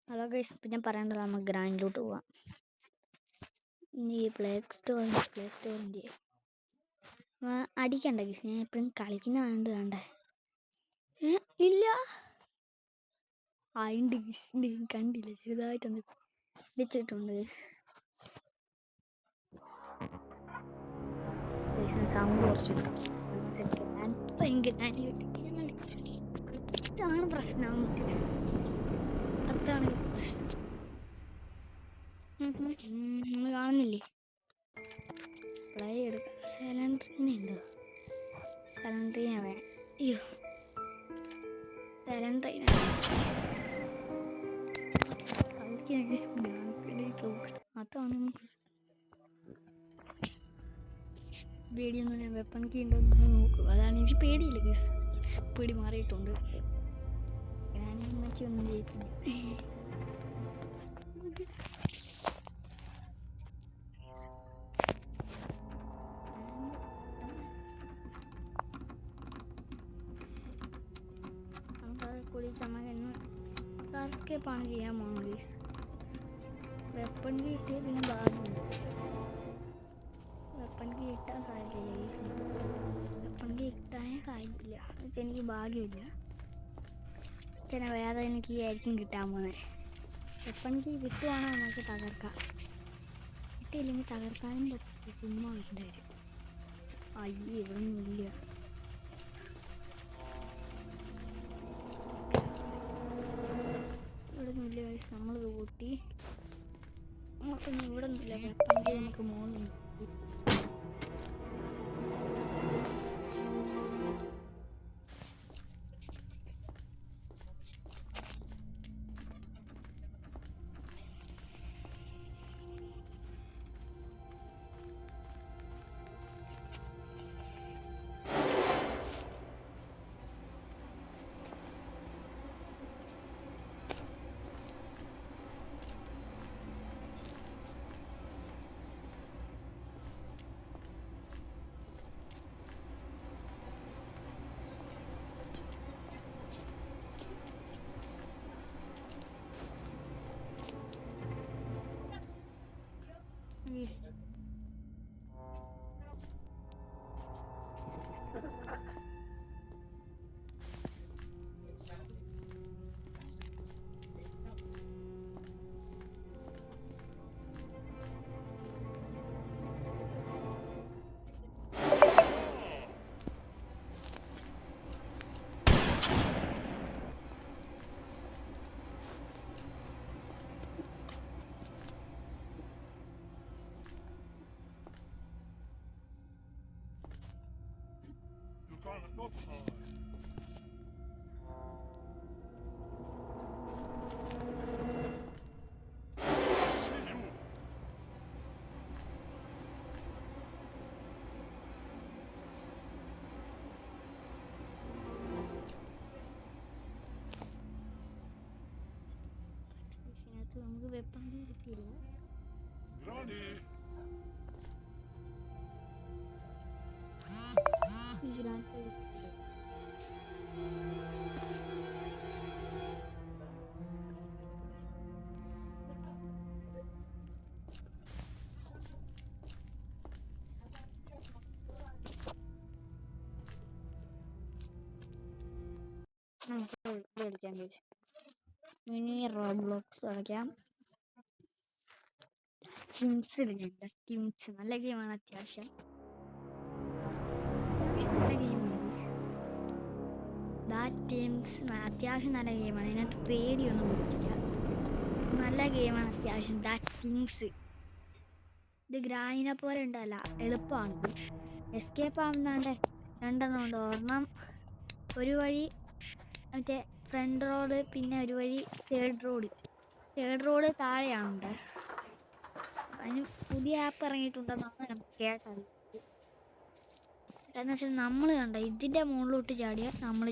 Hello guys, പിന്നെ പറയേണ്ടത് നമുക്ക് ഗ്രാൻഡിലോട്ട് പോവാം. ഈ പ്ലേ സ്റ്റോറിൻ്റെ അടിക്കണ്ട ഗൈസ്. ഞാൻ എപ്പോഴും കളിക്കുന്ന കണ്ടേ ഇല്ല ഉണ്ട് ഗൈസ്, കണ്ടില്ല, ചെറുതായിട്ടൊന്ന് വെച്ചിട്ടുണ്ട് ഗൈസ്. സൗണ്ട് കുറച്ചില്ല. ഭയങ്കര അതാണ് പ്രശ്നം. അതാണ് പ്രശ്നം. നിങ്ങൾ കാണുന്നില്ലേ? പ്ലേ എടുക്കാം. സിലിണ്ടറിനുണ്ടോ? സിലിണ്ടറിനെ വേണം. അയ്യോ, സിലിണ്ടറിനെ അതാണ് പേടിയൊന്നും. ഞാൻ വെപ്പൺ കീ ഉണ്ടോ എന്ന് നോക്കും. അതാണ് എനിക്ക് പേടിയില്ല ഗൈസ്. പേടി മാറിയിട്ടുണ്ട്. ഞാൻ ഒന്നും ചെയ്യിപ്പില്ല. കൂടി സമയം എസ്കേപ്പാണ് ചെയ്യാൻ പോകുന്നത് ഗൈസ്. വെപ്പൺ കീ കിട്ടിയ പിന്നെ ഭാഗ്യമുണ്ട്. വെപ്പൺ കീ കിട്ടാൻ സാധ്യതയില്ല ഗൈസ്. വെപ്പൺ കീ കിട്ടാനേ സാധ്യതയില്ല. എനിക്ക് ഭാഗ്യമില്ല. ചില വേറെ എനിക്ക് ആയിരിക്കും കിട്ടാൻ പോകുന്നത്. വെപ്പൺ കീ കിട്ടുവാണെങ്കിൽ നമുക്ക് തകർക്കാം. കിട്ടിയില്ലെങ്കിൽ തകർക്കാനും പറ്റില്ല. ചുമ്മാ ഉണ്ടായിരുന്നു. അയ്യോ, ഇവിടെ ഒന്നും ഇല്ല. ഇവിടെ ഒന്നുമില്ല ഗൈസ്. നമ്മൾ കൂട്ടി നമുക്കൊന്നും ഇവിടെ ഒന്നുമില്ല. വെപ്പൺ കീ നമുക്ക് മോളുണ്ട്. നമുക്ക് വെപ്പൺ കീ കിട്ടിയില്ല. കളിക്കാൻ മിനി റോബ്ലോക്സ് കളിക്കാം. ടിംസ് കളിക്കാം. ടിംസ് നല്ല ഗെയിമാണ്. അത്യാവശ്യം നല്ല ഗെയിമാണ്. ടീംസ് അത്യാവശ്യം നല്ല ഗെയിമാണ്. ഇതിനകത്ത് പേടിയൊന്നും കൊടുത്തില്ല. നല്ല ഗെയിമാണ് അത്യാവശ്യം. ടീംസ് ഇത് ഗ്രാനിനെ പോലെ ഉണ്ടല്ല, എളുപ്പമാണ്. എസ്കേപ്പ് ആവുന്നാണ്ട് രണ്ടെണ്ണം ഉണ്ട്. ഒരെണ്ണം ഒരു വഴി മറ്റേ ഫ്രണ്ട് റോഡ്, പിന്നെ ഒരു വഴി തേർഡ് റോഡ് താഴെയാണുണ്ട്. അതിന് പുതിയ ആപ്പ് ഇറങ്ങിയിട്ടുണ്ടെന്നാണ് നമുക്ക് കേട്ടത്. എന്ന് വെച്ചാൽ നമ്മൾ കണ്ട ഇതിൻ്റെ മുകളിലോട്ട് ചാടിയാൽ നമ്മൾ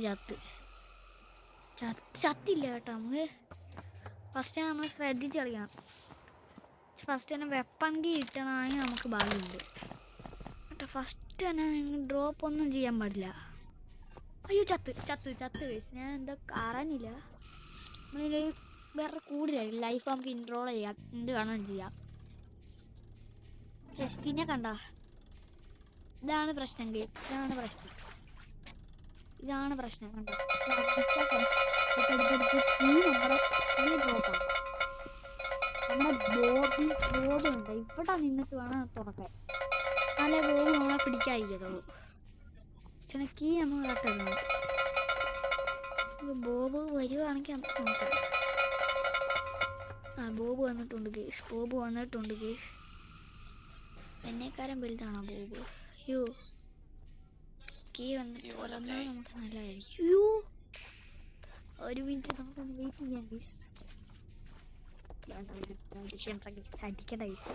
ചത്തില്ല കേട്ടോ. നമുക്ക് ഫസ്റ്റ് നമ്മൾ ശ്രദ്ധിച്ച് കളിക്കണം. ഫസ്റ്റ് തന്നെ വെപ്പൺ കീ കിട്ടണമെങ്കിൽ നമുക്ക് ഭാഗ്യമുണ്ട് കേട്ടോ. ഫസ്റ്റ് തന്നെ ഡ്രോപ്പ് ഒന്നും ചെയ്യാൻ പാടില്ല. അയ്യോ, ചത്ത്. ഞാൻ എന്താ അറിഞ്ഞില്ല. നമ്മളിൽ വേറെ കൂടുതലായിരിക്കും. ലൈഫ് നമുക്ക് ഇൻട്രോൾ ചെയ്യാം, എന്ത് വേണം ചെയ്യാം. പിന്നെ കണ്ട, ഇതാണ് പ്രശ്നം. ഇതാണ് പ്രശ്നം കണ്ടോ. നമ്മുടെ ബോബ് ഉണ്ട് ഇവിടെ നിന്നിട്ട് വേണം തുറക്കാൻ. നല്ല ബോബ് നമ്മളെ പിടിക്കാതിരിക്കത്തുള്ളൂ. കീ നമ്മൾ കട്ടെടുക്കണം. ബോബ് വരുവാണെങ്കിൽ നമുക്ക് നോക്കാം. ബോബ് വന്നിട്ടുണ്ട് കേസ്. എന്നെക്കാരം വലുതാണോ ബോബ്? അയ്യോ, കീ വന്നിട്ട് തുറന്നാൽ നമുക്ക് നല്ലതായിരിക്കും. അയ്യോ, ഒരു മിനിറ്റ് നമുക്കൊന്ന് വെയിറ്റ് ചെയ്യാം കേസ്. അടിക്കണ്ട കേസ്.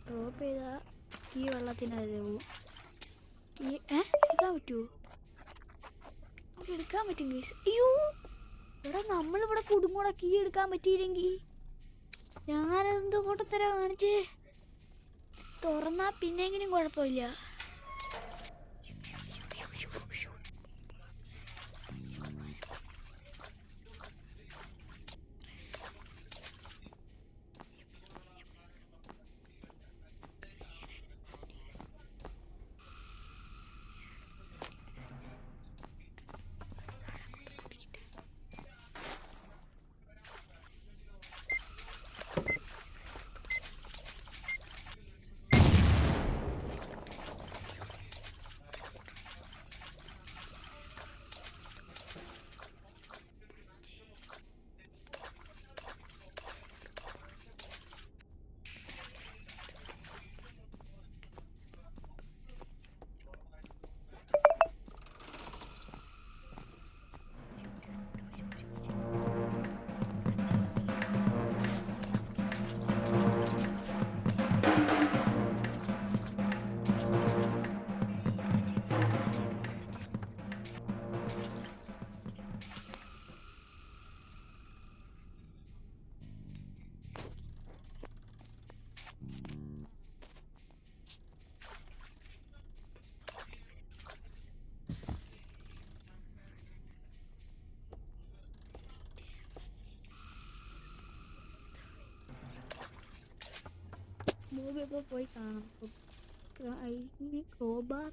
ഡ്രോപ്പ് ചെയ്താൽ ഈ വെള്ളത്തിനകത്ത് പോവും. എടുക്കാൻ പറ്റുമോ? നമുക്ക് എടുക്കാൻ പറ്റും കേസ്. അയ്യോ, ഇവിടെ നമ്മളിവിടെ കുടുങ്ങൂടെ. കീ എടുക്കാൻ പറ്റിയില്ലെങ്കിൽ ഞാനെന്ത് കൂട്ടത്തര കാണിച്ച്. തുറന്നാ പിന്നെങ്കിലും കുഴപ്പമില്ല. മൂവിയൊക്കെ പോയി കാണാം. ക്രോബാർ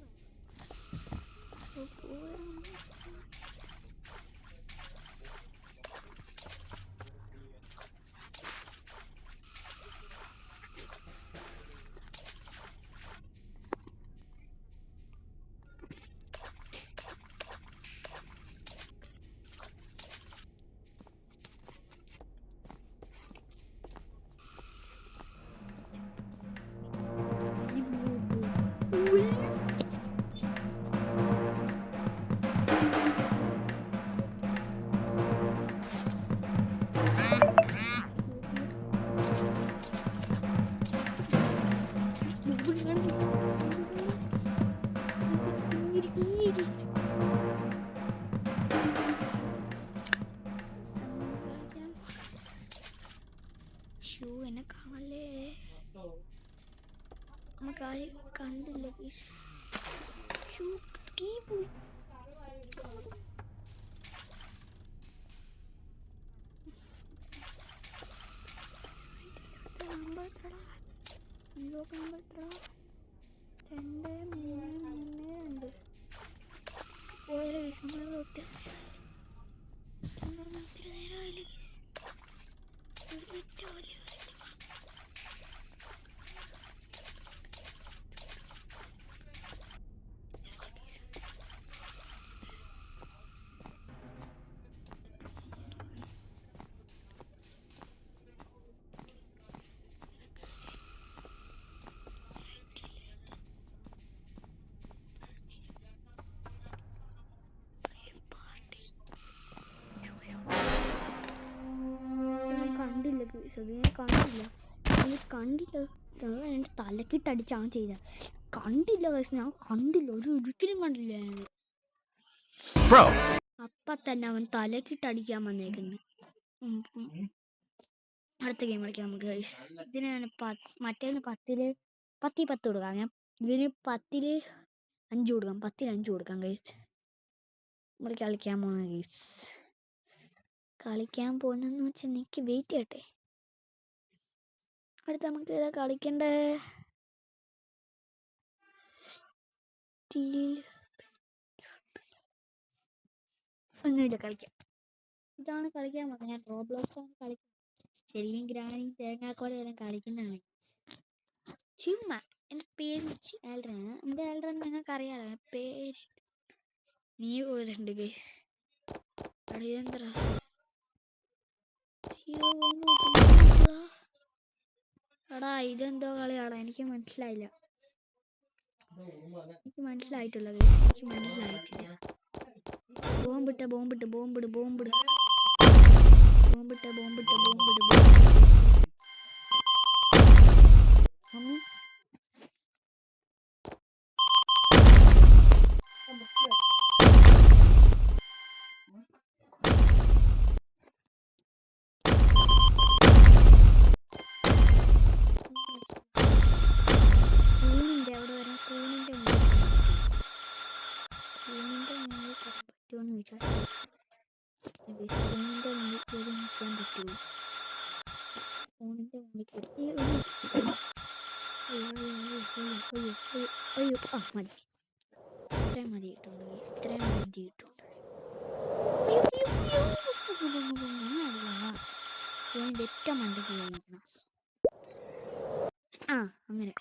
എന്നെ കാണല്ലേ. നമുക്ക് ആരും കണ്ടില്ല. പോയി പോയാലോ കേസ്. നമ്മൾ ഒത്തിരി നേരമായില്ല കേസ്. കണ്ടില്ല കേസ്, അത് ഞാൻ കണ്ടില്ല. എൻ്റെ തലക്കിട്ടടിച്ചാണ് ചെയ്തത്. കണ്ടില്ല കേസ്, ഞാൻ കണ്ടില്ല, ഒരിക്കലും കണ്ടില്ല ഞാനത്. അപ്പം തന്നെ അവൻ തലക്കിട്ടടിക്കാൻ വന്നേക്കുന്നു. അടുത്ത ഗെയിം കളിക്കാം നമുക്ക് ഗൈസ്. ഇതിന് ഞാൻ മറ്റേന്ന് 10 കൊടുക്കാം. ഞാൻ ഇതിന് 10 5 കൊടുക്കാം. 10 5 കൊടുക്കാം ഗൈസ്. നമ്മൾ കളിക്കാൻ പോകുന്ന ഗൈസ് കളിക്കാൻ പോകുന്നതെന്ന് വെച്ചാൽ എനിക്ക് വെയിറ്റ് ചെയ്യട്ടെ. അടുത്ത് നമുക്ക് ഏതാ കളിക്കണ്ടേ? ഒന്നുമില്ല, കളിക്കാം. ഇതാണ് കളിക്കാൻ പോകുന്നത്. ഞാൻ റോബ്ലോക്സ് ആണ് കളിക്കുന്നത്. ശരിക്കും ഗ്രാനി തേങ്ങാക്കോലെല്ലാം കളിക്കുന്നതാണ്. ചുമ്മാ എൻ്റെ പേര് ആൽഡ്രനാണ്. എൻ്റെ ആൽഡ്രൻ നിങ്ങൾക്ക് അറിയാലോ. പേര് നീ കൊടുത്തിട്ടുണ്ട് ഗൈസ്. ഇതെന്തരാ? എടാ ഇതെന്തോ കളിയാടാ? എനിക്ക് മനസ്സിലായില്ല. എനിക്ക് മനസ്സിലായിട്ടില്ല. ബോംബിട്ട കൂണിന്റെ അവിടെ വരാൻ കൂണിന്റെ മുന്നിൽ പറ്റുമെന്ന് വിചാരിച്ചു. കൂണിന്റെ മുന്നിൽ കയറി നിൽക്കാൻ പറ്റുമോ? കൂണിന്റെ മുന്നിൽ കയറി അയ്യോ മതി. ഇത്രയും മതി കിട്ടുള്ളൂ. ഏറ്റവും മണ്ടയ്ക്ക് കഴിക്കണം. അങ്ങനെ.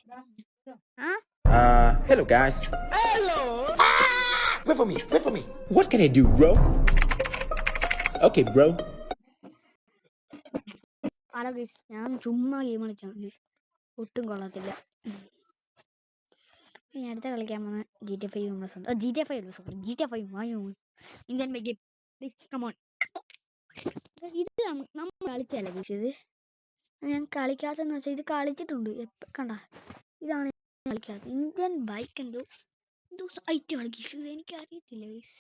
Hello guys. Hello. Wait for me. What can I do, bro? Okay, bro. Hello guys, ഞാൻ ചുമ്മാ ഗെയിം കളിച്ചാണ് ഗൈസ്. ഒട്ടും കൊള്ളത്തില്ല. ഇനി അടുത്ത കളിക്കാൻ പോകുന്ന GTA 5 നമ്മുടെ സ്വന്തം. GTA 5 Indian by game. Please come on. ഇത് നമ്മൾ കളിച്ചല്ലേ ഗൈസ്. ഇത് ഞാൻ കളിക്കാത്തെന്ന് വെച്ചാൽ ഇത് കളിച്ചിട്ടുണ്ട്. കണ്ട, ഇതാണ് കളിക്കാത്തത്. ഇന്ത്യൻ ബൈക്ക് എന്തോ ഐറ്റമാണ് ഗൈസ്. ഇത് എനിക്കറിയത്തില്ല ഗൈസ്.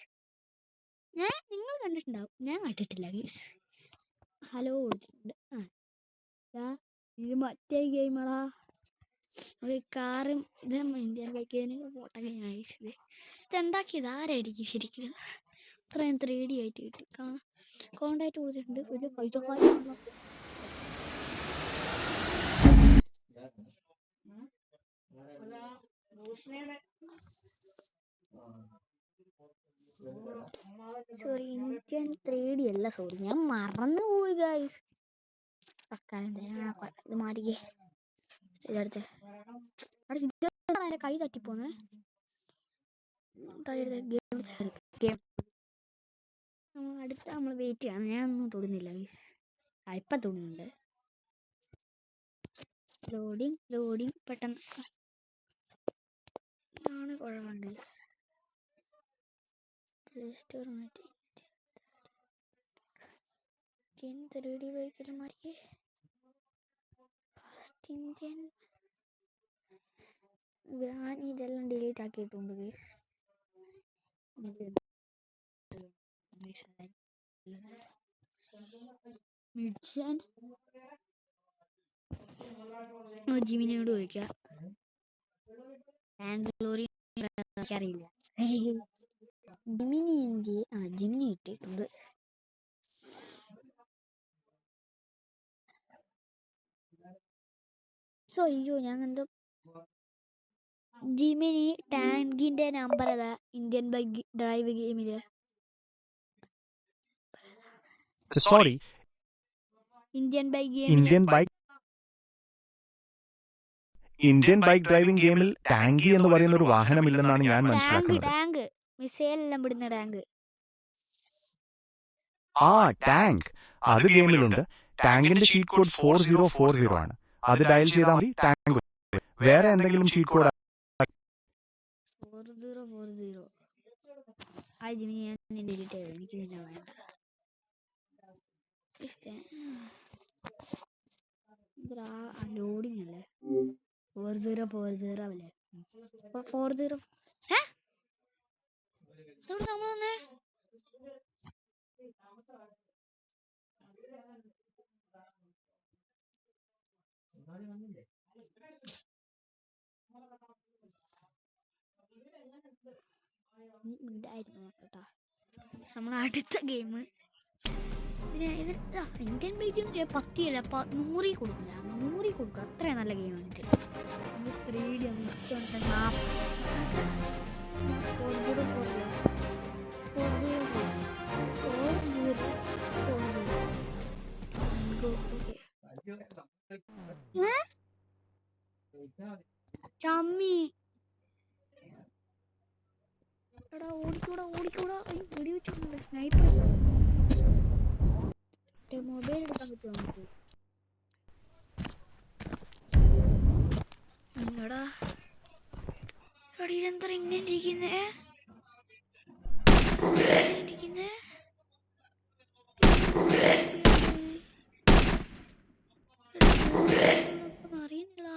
നിങ്ങൾ കണ്ടിട്ടുണ്ടാവും, ഞാൻ കണ്ടിട്ടില്ല ഗൈസ്. ഹലോ വിളിച്ചിട്ടുണ്ട്. ഇത് മറ്റേ ഗെയിമാടാ. കാറും ഇത് ഇന്ത്യൻ ബൈക്കിന് ഫോട്ടോ ഗെയിമാണ് ഗൈസ്. ഇതെന്താക്കിയത് ആരായിരിക്കും ശരിക്കും? ഇത്രയും 3D ആയിട്ട് കിട്ടി. കോണ്ടാക്ട് കൊടുത്തിട്ടുണ്ട്. ഒരു പൈസ സോറി, ഇന്ത്യൻ 3D അല്ല. സോറി, ഞാൻ മറന്നുപോയി ഗൈസ്. ഇത് മാറ്റിക്കേ. ഇതെടുത്ത് കൈ തട്ടിപ്പോന്നെ. അടുത്ത നമ്മൾ വെയിറ്റ് ചെയ്യണം. ഞാനൊന്നും തൊടുന്നില്ല ഗൈസ്. ഇപ്പം തൊടുന്നുണ്ട്. ലോഡിങ് പെട്ടെന്ന് ആണ് കുഴപ്പമുണ്ട് ഗൈസ്. പ്ലേ സ്റ്റോർ മാറ്റി 3D ബൈക്കിൽ മാറിയേ. ഫസ്റ്റ് ഇന്ത്യൻ ഗ്രാനി ഇതെല്ലാം ഡിലീറ്റ് ആക്കിയിട്ടുണ്ട് ഗൈസ്. ജിമിനോട് ചോദിക്കാം. ബാംഗ്ലൂരിൽ അറിയില്ല. ജിമിനി ഇട്ടിട്ടുണ്ട്. അയ്യോ ഞാൻ എന്തോ ജിമിനി ടാങ്കിന്റെ നമ്പർ ഏതാ ഇന്ത്യൻ ബൈക്ക് ഡ്രൈവ് ഗെയിമില്? സോറി, ഇന്ത്യൻ ബൈക്ക് ഡ്രൈവിംഗ് ഗെയിമിൽ ടാങ്കി എന്ന് പറയുന്ന ഒരു വാഹനമില്ലെന്നാണ് ഞാൻ മനസ്സിലാക്കുന്നത്. ടാങ്ക് മിസൈൽ എല്ലാം വിടുന്ന ടാങ്ക്. ടാങ്ക് അത് ഗെയിമിലുണ്ട്. ടാങ്കിന്റെ ഷീറ്റ് കോഡ് 4040 ആണ്. അത് ഡയൽ ചെയ്താൽ മതി. ടാങ്ക് വേറെ എന്തെങ്കിലും ഷീറ്റ് കോഡ് 4040. ജിമിനി ഞാൻ ഡിലീറ്റ് ചെയ്തു. എനിക്ക് തന്നെ വേണ്ട. ലോഡിങ് അല്ലേ? 4040 അല്ലേ? 40 നമ്മൾ വന്നേ. നമ്മൾ അടുത്ത ഗെയിം. പിന്നെ ഇന്ത്യൻ ബൈക്ക് 10 അല്ല 100 കൊടുക്കും. ഞാൻ 100 കൊടുക്കും. അത്രയും നല്ല ഗെയിമാണ് ഇത്. 3D ചമ്മി എടാ ഓടിക്കൂടാ വെടി വെച്ചിട്ടുണ്ട്. സ്നൈപ്പർ മൊബൈൽ എടുക്കാൻ പറ്റുമോ നമുക്ക്? എടാ ഇതെന്താ ഇങ്ങനെ ഇരിക്കുന്നേ? അറിയുന്നില്ല.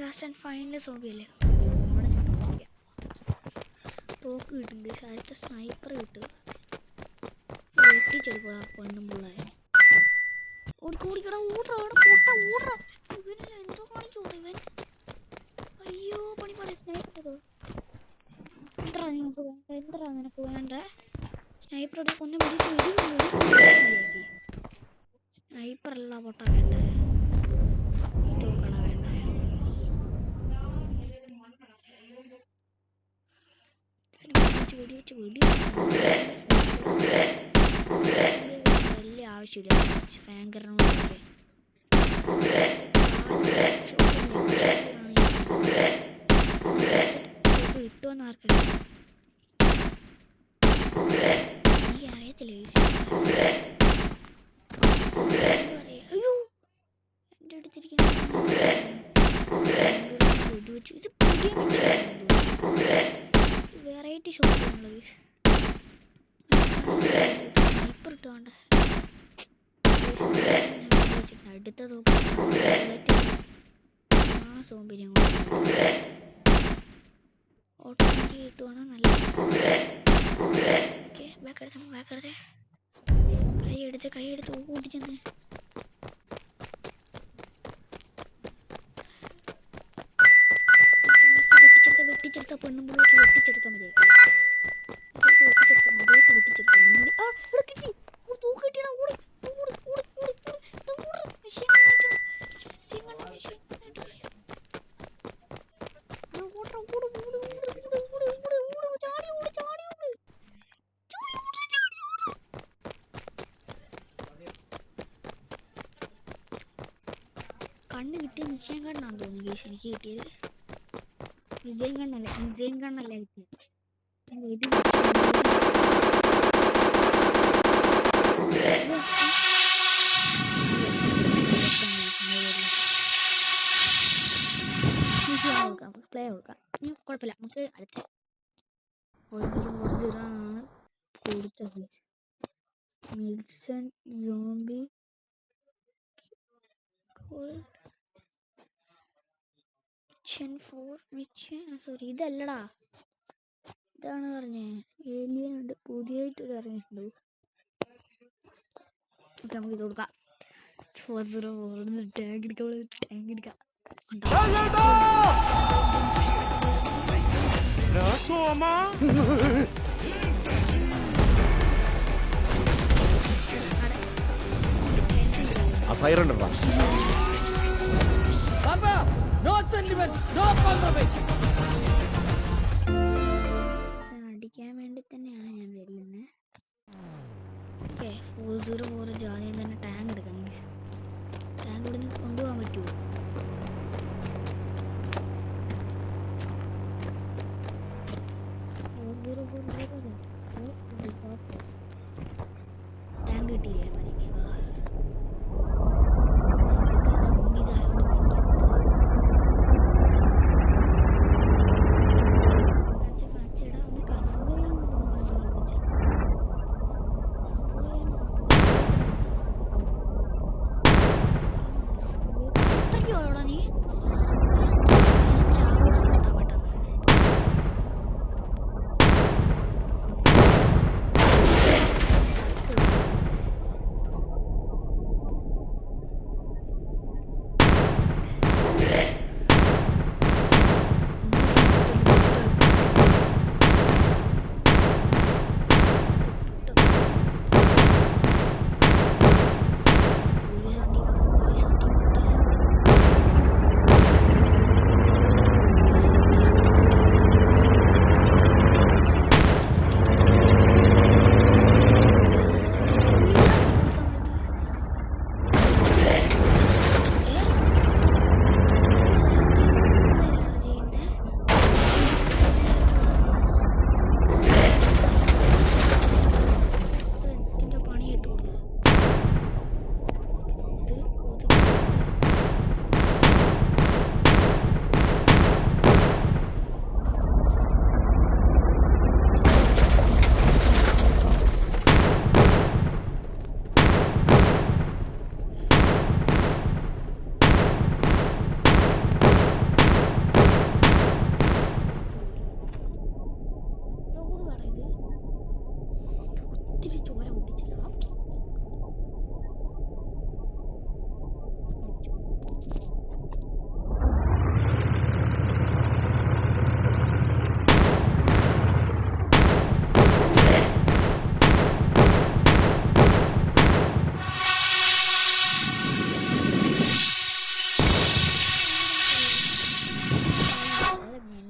ലാസ്റ്റ് ആൻഡ് ഫൈനൽ സോബിയല്ലേ? തോക്ക് കിട്ടുന്നുണ്ട്. അടുത്ത സ്നൈപ്പർ കിട്ടുക. വെട്ടിച്ചെടുക്കുക. പെണ്ണും പിള്ളേ ഓടിക്കടാ ഓടാ ഇവന് എന്തോ കാണിച്ചു ഇവൻ. അയ്യോ പണിപ്പാടെ സ്നൈപ്പർ എന്താ നിനക്ക് വേണ്ട? സ്നൈപ്പറോടെ കൊന്നു പിടിച്ച് സ്നൈപ്പറല്ല പൊട്ട വേണ്ട. തോക്കട വേണ്ട. വലിയ ആവശ്യമില്ല. ഫാങ്കറിനോടൊക്കെ കിട്ടുമെന്ന് ആർക്കറിയാം? എനിക്ക് അറിയത്തില്ല. അയ്യോ എൻ്റെ അടുത്തിരിക്കുന്ന വെറൈറ്റി ഷോപ്പാണുള്ളത്. സ്നൈപ്പർ ഇട്ടുകൊണ്ട് അടുത്ത ആ സോമ്പിനും ഓട്ടോമാറ്റിക് കിട്ടുവാണ് നല്ല. ഓക്കെ ബാക്കെടുത്തേ കൈയെടുത്ത് ഓടിച്ചെന്ന് വെട്ടിച്ചെടുത്ത പെണ്ണുമ്പോഴേക്ക് വെട്ടിച്ചെടുത്താൽ മതി. കണ്ണ് കിട്ടിയ മിഷൻ കണ്ണാന്ന് തോന്നുന്നു കേസ് എനിക്ക് കിട്ടിയത്. വിജയം കണ്ണല്ല കിട്ടിയത്. പ്ലേ കൊടുക്കാം. കുഴപ്പമില്ല. നമുക്ക് അടുത്ത ആണ് കൊടുത്തത്. മിഡ്സൺ സോംബി സോറി ഇതല്ലടാ. ഇതാണ് പറഞ്ഞേ. ഏലിയൻ ഉണ്ട് പുതിയതായിട്ടൊരു ഇറങ്ങിയിട്ടുണ്ട്. ഓക്കെ നമുക്ക് ഇത് കൊടുക്കാം. 404 ടാങ്ക് എടുക്കാം. അടിക്കാൻ വേണ്ടി തന്നെയാണ് ഞാൻ വരുന്നത്. ഓക്കെ 404 ജാതിയിൽ തന്നെ ടാങ്ക് എടുക്കാം. ടാങ്ക് ഇവിടെ നിന്ന് കൊണ്ടുപോകാൻ പറ്റുമോ? ടാങ്ക് കിട്ടിയില്ലേ? ചോര പൊട്ടിച്ചല്ലോ.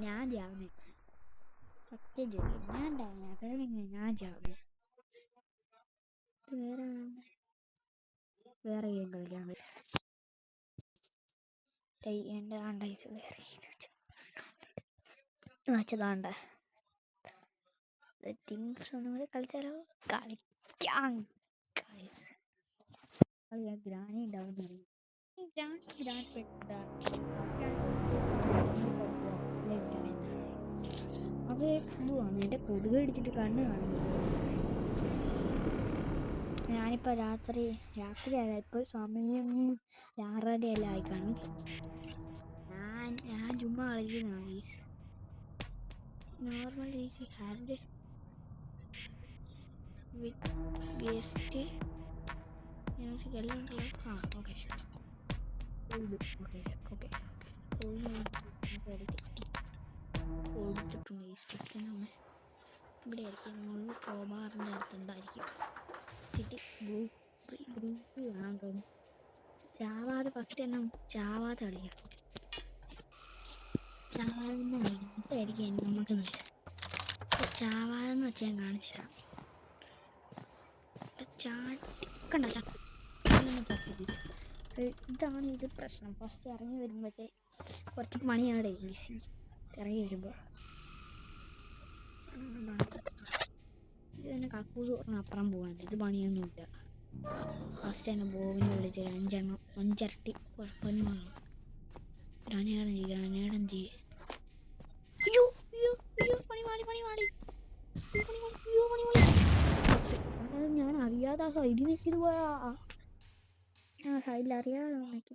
ഞാൻ ചാവുന്നേ സത്യം ചോദിക്കും. ഞാൻ ഉണ്ടാവുന്നേ അതായത് ഞാൻ ചാവുന്നേ. വേറെ ഗെയിം കളിക്കാൻ എൻ്റെ ആണ്ടൈസ് വേറെ വെച്ചതാണ്ട തിങ്സ് ഒന്നും കൂടെ കളിച്ചാലോ? കളിക്കാം. ഗ്രാനി ഉണ്ടാവുന്ന അത് ഇതുമാണ് എൻ്റെ കൊതുക് അടിച്ചിട്ട് കണ്ണ് കാണുന്നത്. ഞാനിപ്പോൾ രാത്രിയല്ല, ഇപ്പോൾ സമയം 6:30 ആയി കാണും. ഞാൻ ചുമ്മാ കളിക്കുന്നതാണ് please. Normal easy hand with guest music എല്ലാം ഉണ്ടല്ലോ. ഓക്കെ ഓടിച്ചിട്ടുണ്ട് ഈ ഫസ്റ്റ് തന്നെ ഇവിടെ ആയിരിക്കും. മുകളിൽ കോബാറിൻ്റെ അടുത്തുണ്ടായിരിക്കും. കാണാൻ തോന്നുന്നു. ചാവാതെ ഫസ്റ്റ് തന്നെ ചാവാതെ കളിക്കാം. ചാവാതെന്ന് ഇതായിരിക്കും നമുക്ക് നല്ലത്. ചാവാതെന്ന് വെച്ചാൽ ഞാൻ കാണിച്ചു തരാം. കണ്ട ഇതാണ് ഇത് പ്രശ്നം. ഫസ്റ്റ് ഇറങ്ങി വരുമ്പോഴത്തെ കുറച്ച് പണിയാണ് ഈസി. ഇറങ്ങി വരുമ്പോൾ ഇത് തന്നെ കക്കൂസ് അപ്പുറം പോകാണ്ട്. ഇത് പണിയൊന്നുമില്ല. ഫസ്റ്റ് തന്നെ ബോബിനെ വിളിച്ച് 5 കുഴപ്പമൊന്നും ഗ്രാനേഡൻ ചെയ്യേ. അയ്യോ അയ്യോ അയ്യോ പണി മാടി. ഞാൻ അറിയാതെ ആ സൈഡിൽ നിൽക്കിയത് പോയാ. ആ സൈഡിൽ അറിയാതെ നോക്കി.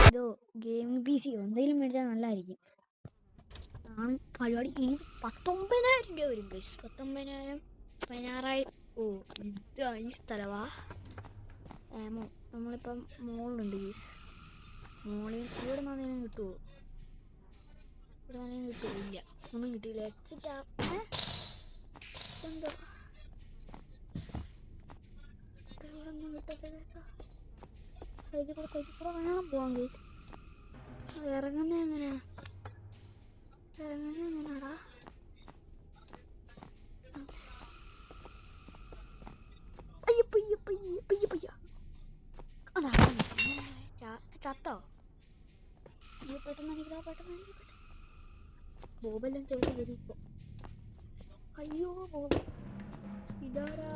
ഇതോ ഗെയിമിംഗ് PC എന്തെങ്കിലും മേടിച്ചാൽ നല്ലതായിരിക്കും. ആണ് പരിപാടി. ഈ 19,000 രൂപ വരും. 19,000 16,000. ഓ ഇതാണ് ഈ സ്ഥലവാ. നമ്മളിപ്പം മോളുണ്ട് ഗീസ്. മോളിൽ ഇവിടെ നിന്നേലും കിട്ടുമോ? ഇവിടെ നിന്നേലും കിട്ടുമോ? ഇല്ല, ഒന്നും കിട്ടിയില്ല. എക്സിറ്റാ എന്തോ ഇവിടെ ഒന്നും കിട്ടത്തില്ല. സൈഡിൽ കൂടെ വേണം പോവാൻ ഗീസ്. ഇറങ്ങുന്നത് എങ്ങനെയാടാ? ചത്തോ? പെട്ടെന്ന് ബോബെല്ലാം ചോദിച്ചു വരും ഇപ്പൊ. അയ്യോ ബോബ് ഇതാരാ?